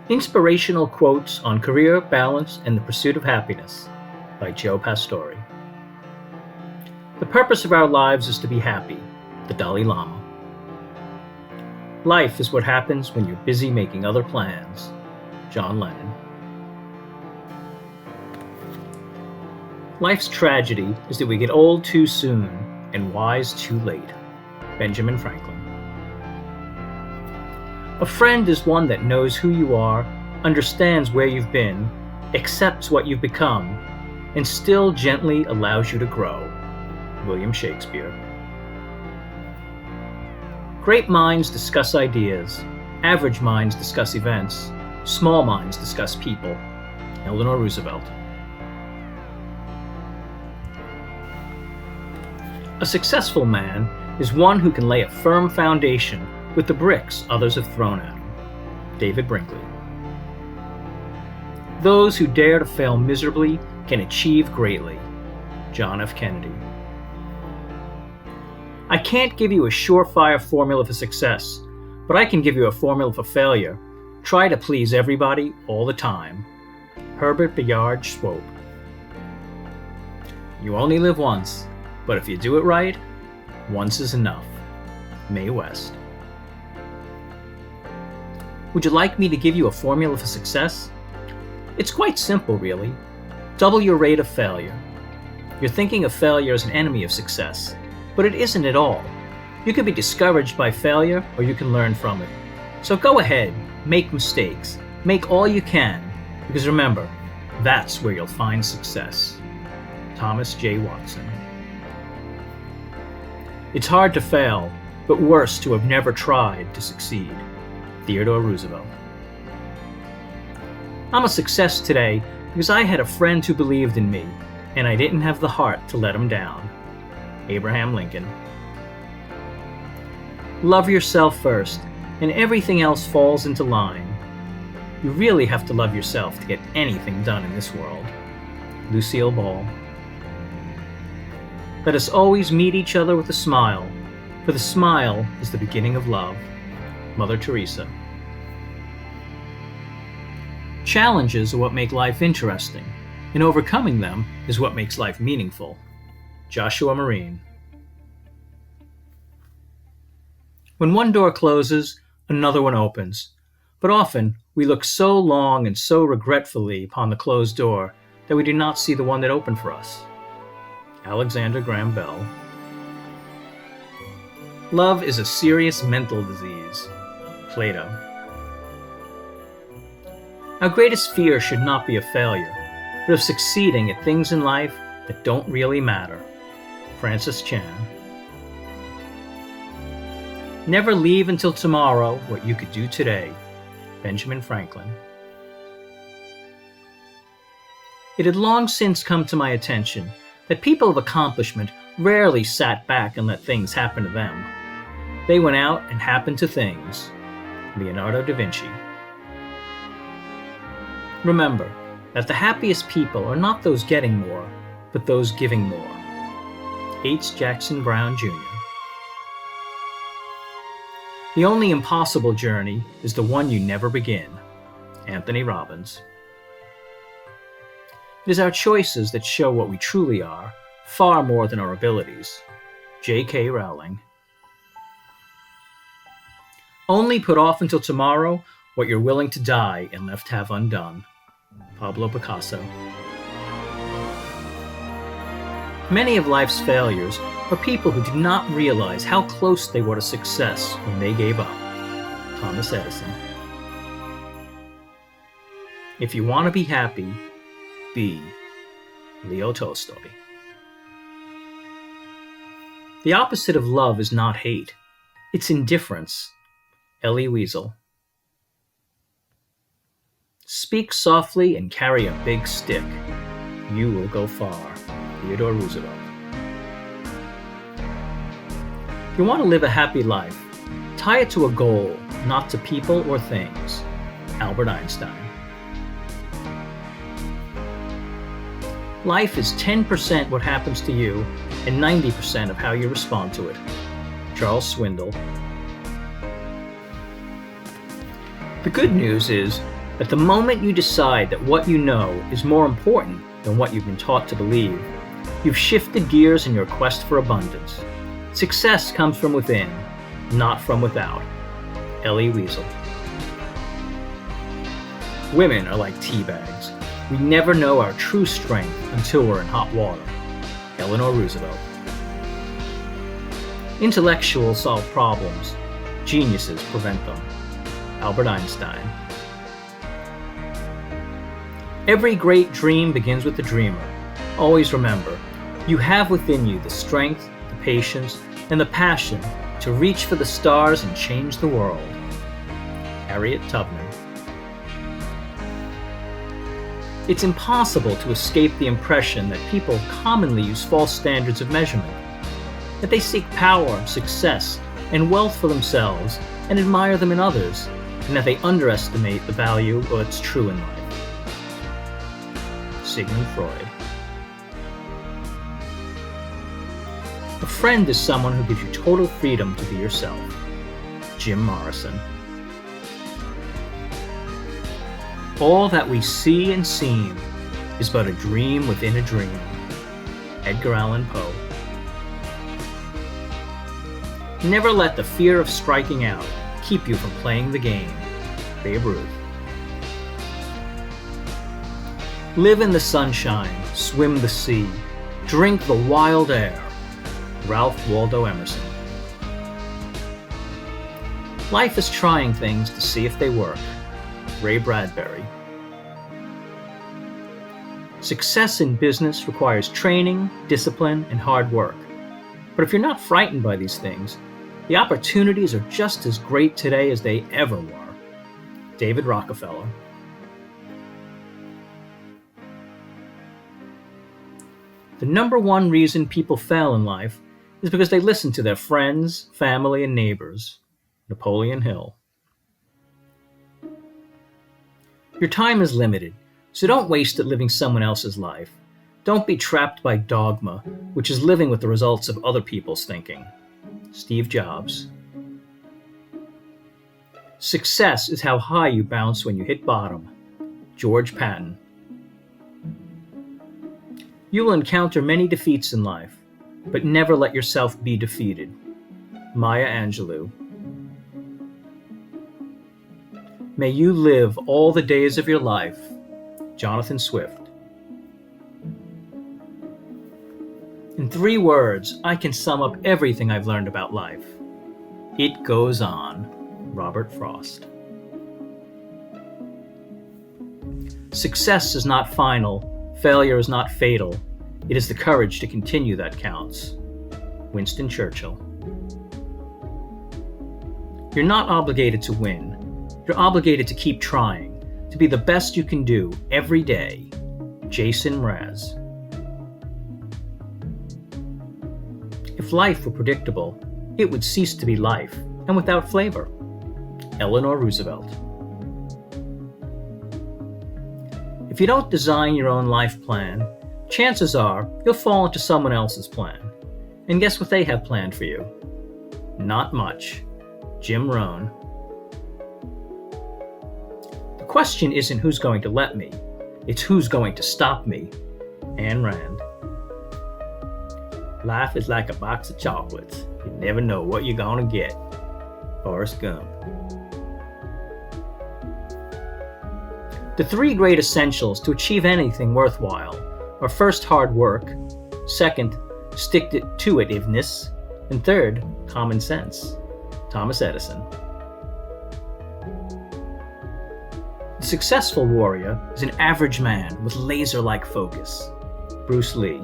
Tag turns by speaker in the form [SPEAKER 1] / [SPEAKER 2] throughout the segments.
[SPEAKER 1] Inspirational Quotes on Career, Balance, and the Pursuit of Happiness by Joe Pastore. The purpose of our lives is to be happy. The Dalai Lama. Life is what happens when you're busy making other plans. John Lennon. Life's tragedy is that we get old too soon and wise too late. Benjamin Franklin. A friend is one that knows who you are, understands where you've been, accepts what you've become, and still gently allows you to grow. William Shakespeare. Great minds discuss ideas. Average minds discuss events. Small minds discuss people. Eleanor Roosevelt. A successful man is one who can lay a firm foundation with the bricks others have thrown at him. David Brinkley. Those who dare to fail miserably can achieve greatly. John F. Kennedy. I can't give you a surefire formula for success, but I can give you a formula for failure. Try to please everybody all the time. Herbert Bayard Swope. You only live once, but if you do it right, once is enough. Mae West. Would you like me to give you a formula for success? It's quite simple, really. Double your rate of failure. You're thinking of failure as an enemy of success, but it isn't at all. You can be discouraged by failure, or you can learn from it. So go ahead, make mistakes, make all you can, because remember, that's where you'll find success. Thomas J. Watson. It's hard to fail, but worse to have never tried to succeed. Theodore Roosevelt. I'm a success today because I had a friend who believed in me, and I didn't have the heart to let him down. Abraham Lincoln. Love yourself first, and everything else falls into line. You really have to love yourself to get anything done in this world. Lucille Ball. Let us always meet each other with a smile, for the smile is the beginning of love. Mother Teresa. Challenges are what make life interesting, and overcoming them is what makes life meaningful. Joshua Marine. When one door closes, another one opens, but often we look so long and so regretfully upon the closed door that we do not see the one that opened for us. Alexander Graham Bell. Love is a serious mental disease. Plato. Our greatest fear should not be of failure, but of succeeding at things in life that don't really matter. Francis Chan. Never leave until tomorrow what you could do today. Benjamin Franklin. It had long since come to my attention that people of accomplishment rarely sat back and let things happen to them. They went out and happened to things. Leonardo da Vinci. Remember that the happiest people are not those getting more, but those giving more. H. Jackson Brown, Jr. The only impossible journey is the one you never begin. Anthony Robbins. It is our choices that show what we truly are, far more than our abilities. J.K. Rowling. Only put off until tomorrow what you're willing to die and left have undone. Pablo Picasso. Many of life's failures are people who did not realize how close they were to success when they gave up. Thomas Edison. If you want to be happy, be Leo Tolstoy. The opposite of love is not hate, it's indifference. Elie Wiesel. Speak softly and carry a big stick. You will go far. Theodore Roosevelt. If you want to live a happy life, tie it to a goal, not to people or things. Albert Einstein. Life is 10% what happens to you and 90% of how you respond to it. Charles Swindoll. The good news is At the moment you decide that what you know is more important than what you've been taught to believe, you've shifted gears in your quest for abundance. Success comes from within, not from without. Elie Wiesel. Women are like tea bags. We never know our true strength until we're in hot water. Eleanor Roosevelt. Intellectuals solve problems. Geniuses prevent them. Albert Einstein. Every great dream begins with the dreamer. Always remember, you have within you the strength, the patience, and the passion to reach for the stars and change the world. Harriet Tubman. It's impossible to escape the impression that people commonly use false standards of measurement, that they seek power, success, and wealth for themselves and admire them in others, and that they underestimate the value of what's true in life. Sigmund Freud. A friend is someone who gives you total freedom to be yourself. Jim Morrison. All that we see and seem is but a dream within a dream. Edgar Allan Poe. Never let the fear of striking out keep you from playing the game. Babe Ruth. Live in the sunshine, swim the sea, drink the wild air. Ralph Waldo Emerson. Life is trying things to see if they work. Ray Bradbury. Success in business requires training, discipline, and hard work. But if you're not frightened by these things, the opportunities are just as great today as they ever were. David Rockefeller. The number one reason people fail in life is because they listen to their friends, family, and neighbors. Napoleon Hill. Your time is limited, so don't waste it living someone else's life. Don't be trapped by dogma, which is living with the results of other people's thinking. Steve Jobs. Success is how high you bounce when you hit bottom. George Patton. You will encounter many defeats in life, but never let yourself be defeated. Maya Angelou. May you live all the days of your life. Jonathan Swift. In 3 words, I can sum up everything I've learned about life. It goes on. Robert Frost. Success is not final. Failure is not fatal. It is the courage to continue that counts. Winston Churchill. You're not obligated to win. You're obligated to keep trying, to be the best you can do every day. Jason Mraz. If life were predictable, it would cease to be life, and without flavor. Eleanor Roosevelt. If you don't design your own life plan, chances are you'll fall into someone else's plan. And guess what they have planned for you? Not much. Jim Rohn. The question isn't who's going to let me, it's who's going to stop me. Ayn Rand. Life is like a box of chocolates. You never know what you're gonna get. Forrest Gump. The 3 great essentials to achieve anything worthwhile are first, hard work, second, stick-to-itiveness, and third, common sense. Thomas Edison. The successful warrior is an average man with laser-like focus. Bruce Lee.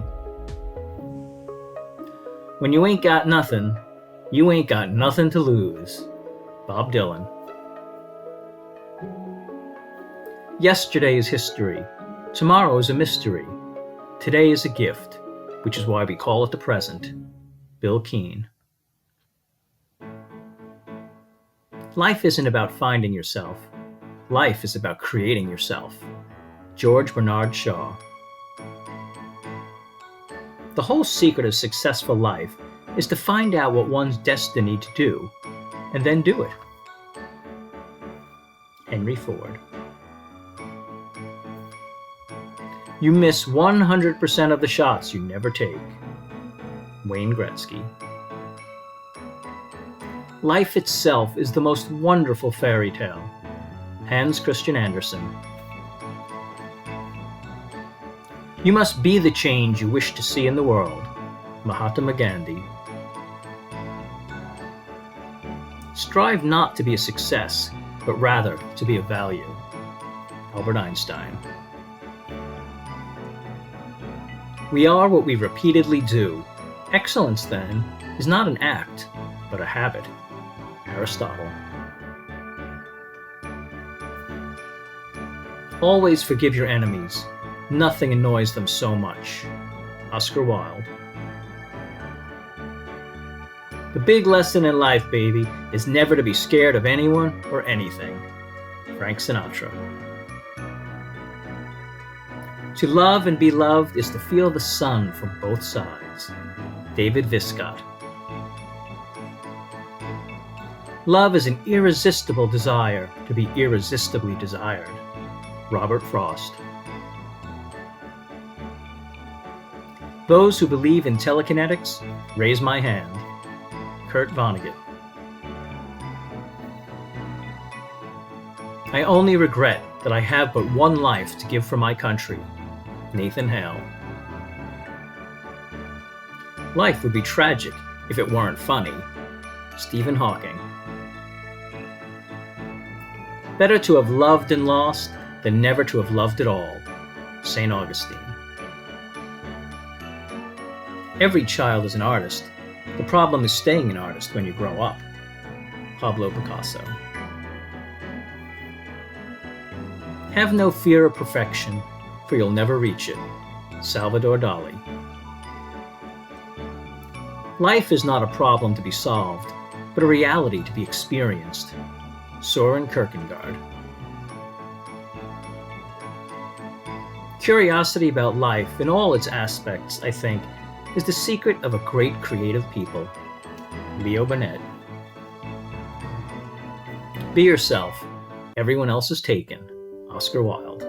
[SPEAKER 1] When you ain't got nothing, you ain't got nothing to lose. Bob Dylan. Yesterday is history. Tomorrow is a mystery. Today is a gift, which is why we call it the present. Bill Keane. Life isn't about finding yourself. Life is about creating yourself. George Bernard Shaw. The whole secret of successful life is to find out what one's destined to do, and then do it. Henry Ford. You miss 100% of the shots you never take. Wayne Gretzky. Life itself is the most wonderful fairy tale. Hans Christian Andersen. You must be the change you wish to see in the world. Mahatma Gandhi. Strive not to be a success, but rather to be of value. Albert Einstein. We are what we repeatedly do. Excellence, then, is not an act, but a habit. Aristotle. Always forgive your enemies. Nothing annoys them so much. Oscar Wilde. The big lesson in life, baby, is never to be scared of anyone or anything. Frank Sinatra. To love and be loved is to feel the sun from both sides. David Viscott. Love is an irresistible desire to be irresistibly desired. Robert Frost. Those who believe in telekinetics, raise my hand. Kurt Vonnegut. I only regret that I have but one life to give for my country. Nathan Hale. Life would be tragic if it weren't funny. Stephen Hawking. Better to have loved and lost than never to have loved at all. St. Augustine. Every child is an artist. The problem is staying an artist when you grow up. Pablo Picasso. Have no fear of perfection, for you'll never reach it. Salvador Dali. Life is not a problem to be solved, but a reality to be experienced. Soren Kierkegaard. Curiosity about life in all its aspects, I think, is the secret of a great creative people. Leo Burnett. Be yourself. Everyone else is taken. Oscar Wilde.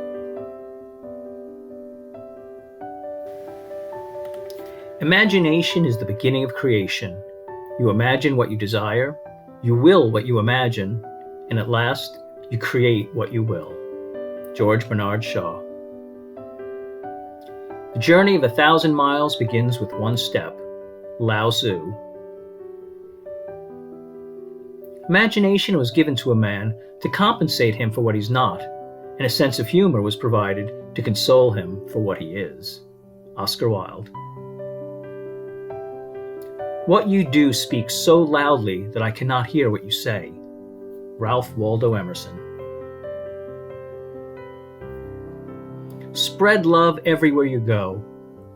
[SPEAKER 1] Imagination is the beginning of creation. You imagine what you desire, you will what you imagine, and at last, you create what you will. George Bernard Shaw. The journey of 1,000 miles begins with one step. Lao Tzu. Imagination was given to a man to compensate him for what he's not, and a sense of humor was provided to console him for what he is. Oscar Wilde. What you do speaks so loudly that I cannot hear what you say. Ralph Waldo Emerson. Spread love everywhere you go.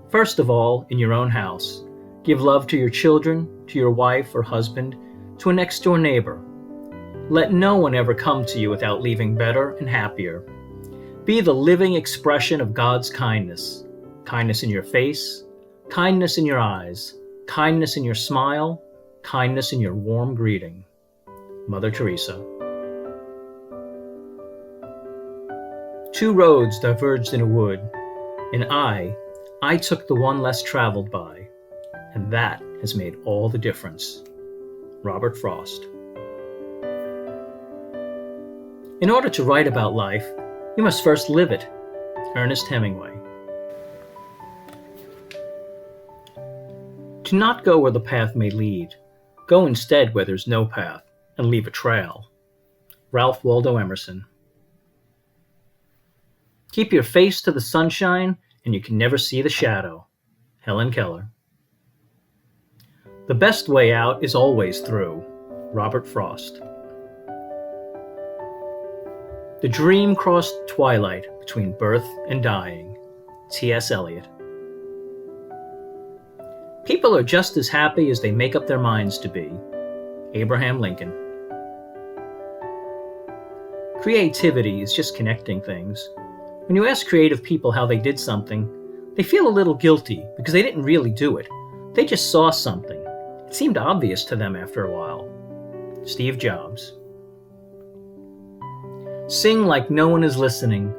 [SPEAKER 1] First of all, in your own house. Give love to your children, to your wife or husband, to a next-door neighbor. Let no one ever come to you without leaving better and happier. Be the living expression of God's kindness. Kindness in your face, kindness in your eyes, kindness in your smile, kindness in your warm greeting. Mother Teresa. Two roads diverged in a wood, and I took the one less traveled by, and that has made all the difference. Robert Frost. In order to write about life, you must first live it. Ernest Hemingway. Do not go where the path may lead. Go instead where there's no path, and leave a trail. Ralph Waldo Emerson. Keep your face to the sunshine, and you can never see the shadow. Helen Keller. The best way out is always through. Robert Frost. The dream crossed twilight between birth and dying. T.S. Eliot. People are just as happy as they make up their minds to be. Abraham Lincoln. Creativity is just connecting things. When you ask creative people how they did something, they feel a little guilty because they didn't really do it. They just saw something. It seemed obvious to them after a while. Steve Jobs. Sing like no one is listening.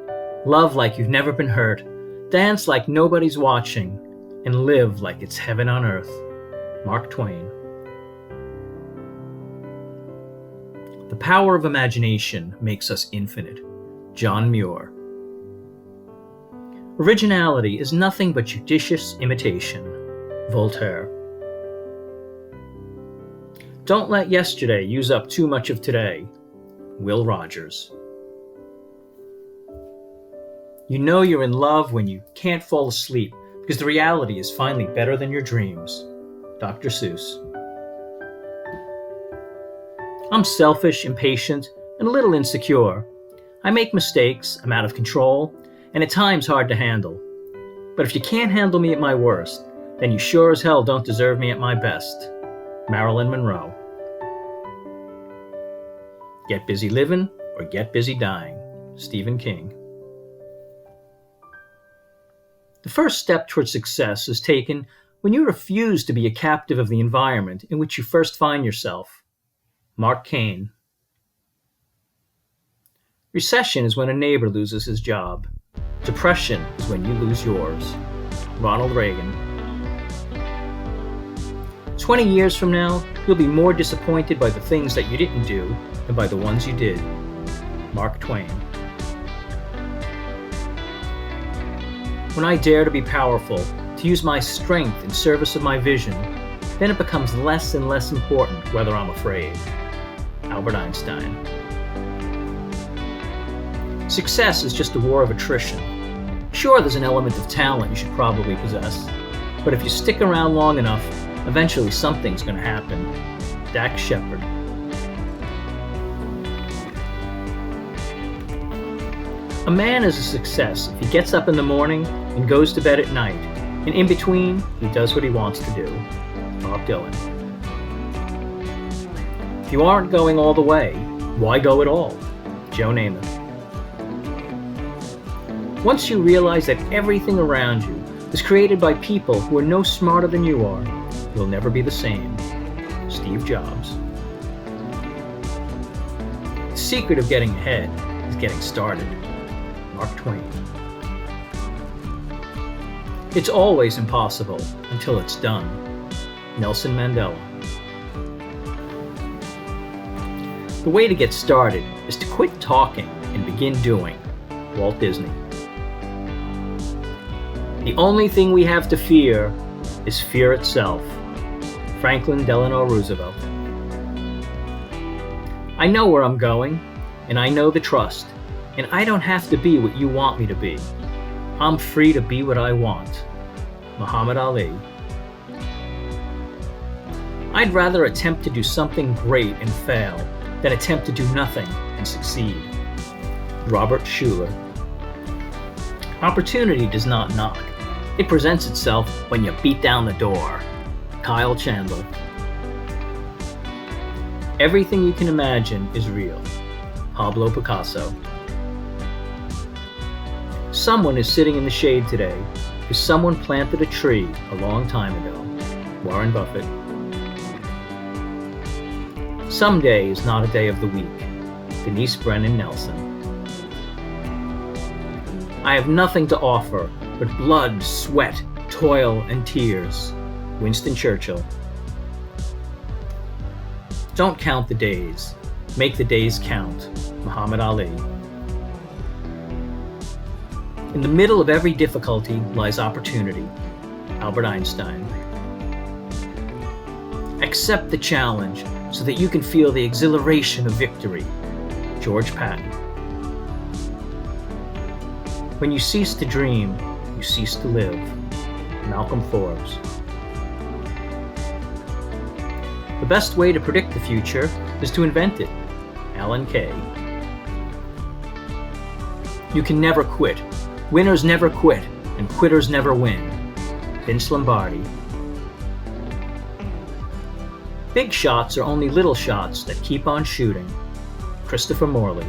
[SPEAKER 1] Love like you've never been hurt. Dance like nobody's watching and live like it's heaven on earth. Mark Twain. The power of imagination makes us infinite. John Muir. Originality is nothing but judicious imitation. Voltaire. Don't let yesterday use up too much of today. Will Rogers. You know you're in love when you can't fall asleep because the reality is finally better than your dreams. Dr. Seuss. I'm selfish, impatient, and a little insecure. I make mistakes, I'm out of control, and at times hard to handle. But if you can't handle me at my worst, then you sure as hell don't deserve me at my best. Marilyn Monroe. Get busy living or get busy dying. Stephen King. The first step towards success is taken when you refuse to be a captive of the environment in which you first find yourself. Mark Cain. Recession is when a neighbor loses his job. Depression is when you lose yours. Ronald Reagan. 20 years from now, you'll be more disappointed by the things that you didn't do than by the ones you did. Mark Twain. When I dare to be powerful, to use my strength in service of my vision, then it becomes less and less important whether I'm afraid. Albert Einstein. Success is just a war of attrition. Sure, there's an element of talent you should probably possess, but if you stick around long enough, eventually something's going to happen. Dax Shepard. A man is a success if he gets up in the morning and goes to bed at night, and in between, he does what he wants to do. Bob Dylan. If you aren't going all the way, why go at all? Joe Namath. Once you realize that everything around you is created by people who are no smarter than you are, you'll never be the same. Steve Jobs. The secret of getting ahead is getting started. Mark Twain. It's always impossible until it's done. Nelson Mandela. The way to get started is to quit talking and begin doing. Walt Disney. The only thing we have to fear is fear itself. Franklin Delano Roosevelt. I know where I'm going, and I know the trust, and I don't have to be what you want me to be. I'm free to be what I want. Muhammad Ali. I'd rather attempt to do something great and fail than attempt to do nothing and succeed. Robert Schuller. Opportunity does not knock. It presents itself when you beat down the door. Kyle Chandler. Everything you can imagine is real. Pablo Picasso. Someone is sitting in the shade today because someone planted a tree a long time ago. Warren Buffett. Someday is not a day of the week. Denise Brennan Nelson. I have nothing to offer but blood, sweat, toil, and tears. Winston Churchill. Don't count the days. Make the days count. Muhammad Ali. In the middle of every difficulty lies opportunity. Albert Einstein. Accept the challenge so that you can feel the exhilaration of victory. George Patton. When you cease to dream, you cease to live. Malcolm Forbes. The best way to predict the future is to invent it. Alan Kay. You can never quit. Winners never quit, and quitters never win. Vince Lombardi. Big shots are only little shots that keep on shooting. Christopher Morley.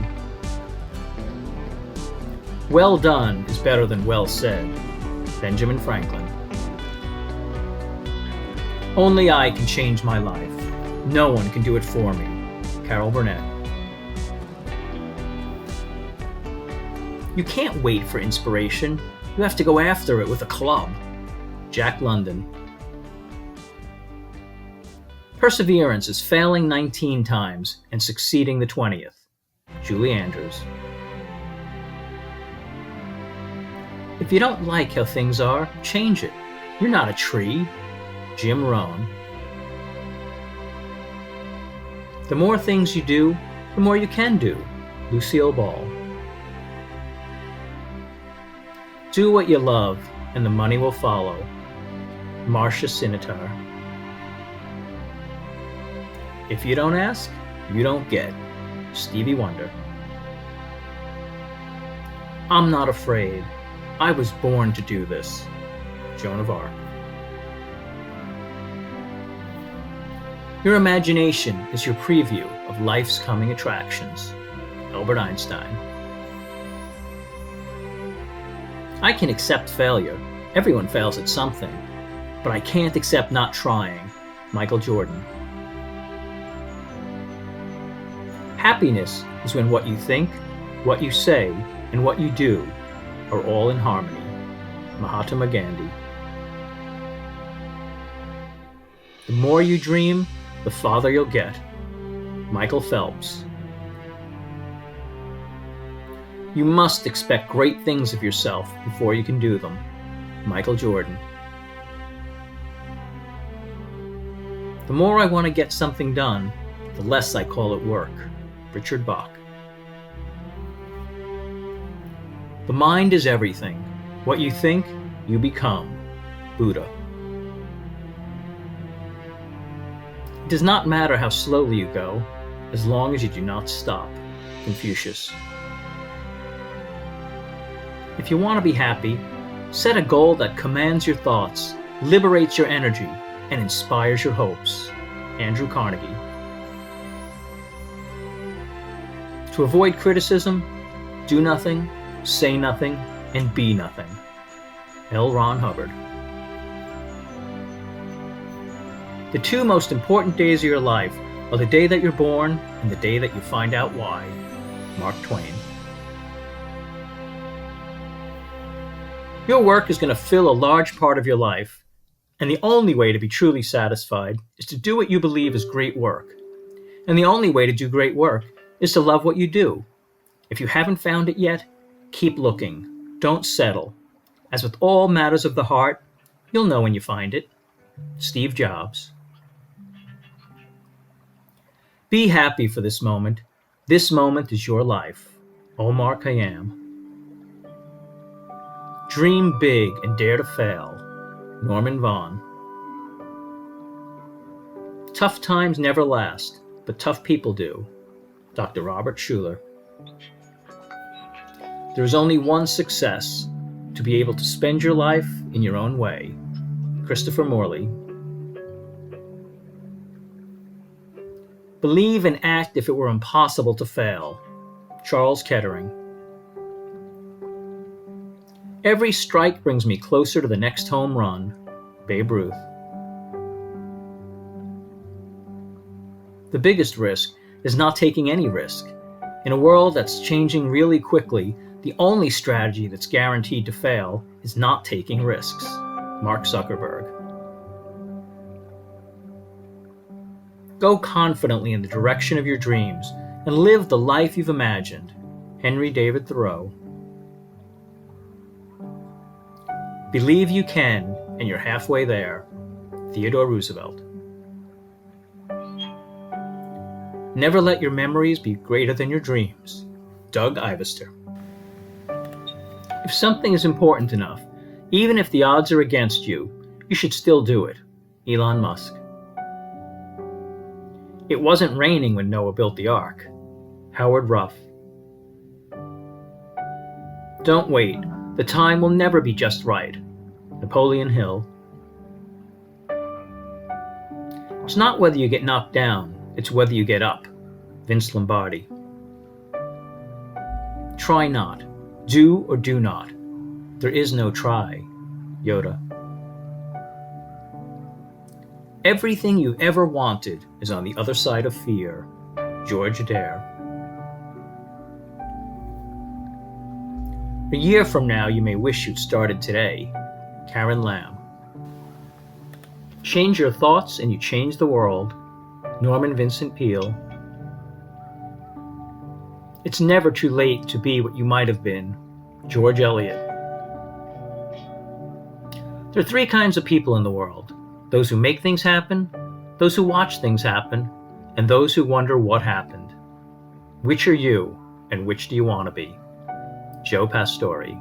[SPEAKER 1] Well done is better than well said. Benjamin Franklin. Only I can change my life. No one can do it for me. Carol Burnett. You can't wait for inspiration. You have to go after it with a club. Jack London. Perseverance is failing 19 times and succeeding the 20th. Julie Andrews. If you don't like how things are, change it. You're not a tree. Jim Rohn. The more things you do, the more you can do. Lucille Ball. Do what you love, and the money will follow. Marcia Sinitar. If you don't ask, you don't get. Stevie Wonder. I'm not afraid. I was born to do this. Joan of Arc. Your imagination is your preview of life's coming attractions. Albert Einstein. I can accept failure. Everyone fails at something. But I can't accept not trying. Michael Jordan. Happiness is when what you think, what you say, and what you do are all in harmony. Mahatma Gandhi. The more you dream, the farther you'll get. Michael Phelps. You must expect great things of yourself before you can do them. Michael Jordan. The more I want to get something done, the less I call it work. Richard Bach. The mind is everything. What you think, you become. Buddha. It does not matter how slowly you go, as long as you do not stop. Confucius. If you want to be happy, set a goal that commands your thoughts, liberates your energy, and inspires your hopes. Andrew Carnegie. To avoid criticism, do nothing, say nothing, and be nothing. L. Ron Hubbard. The two most important days of your life are the day that you're born and the day that you find out why. Mark Twain. Your work is going to fill a large part of your life, and the only way to be truly satisfied is to do what you believe is great work. And the only way to do great work is to love what you do. If you haven't found it yet, keep looking. Don't settle. As with all matters of the heart, you'll know when you find it. Steve Jobs. Be happy for this moment. This moment is your life. Omar Khayyam. Dream big and dare to fail. Norman Vaughn. Tough times never last, but tough people do. Dr. Robert Schuller. There is only one success, to be able to spend your life in your own way. Christopher Morley. Believe and act if it were impossible to fail. Charles Kettering. Every strike brings me closer to the next home run. Babe Ruth. The biggest risk is not taking any risk. In a world that's changing really quickly, the only strategy that's guaranteed to fail is not taking risks. Mark Zuckerberg. Go confidently in the direction of your dreams and live the life you've imagined. Henry David Thoreau. Believe you can, and you're halfway there. Theodore Roosevelt. Never let your memories be greater than your dreams. Doug Ivester. If something is important enough, even if the odds are against you, you should still do it. Elon Musk. It wasn't raining when Noah built the ark. Howard Ruff. Don't wait. The time will never be just right. Napoleon Hill. It's not whether you get knocked down, it's whether you get up. Vince Lombardi. Try not. Do or do not. There is no try. Yoda. Everything you ever wanted is on the other side of fear. George Adair. A year from now, you may wish you'd started today. Karen Lamb. Change your thoughts and you change the world. Norman Vincent Peale. It's never too late to be what you might have been. George Eliot. There are three kinds of people in the world: those who make things happen, those who watch things happen, and those who wonder what happened. Which are you, and which do you want to be? Joe Pastore.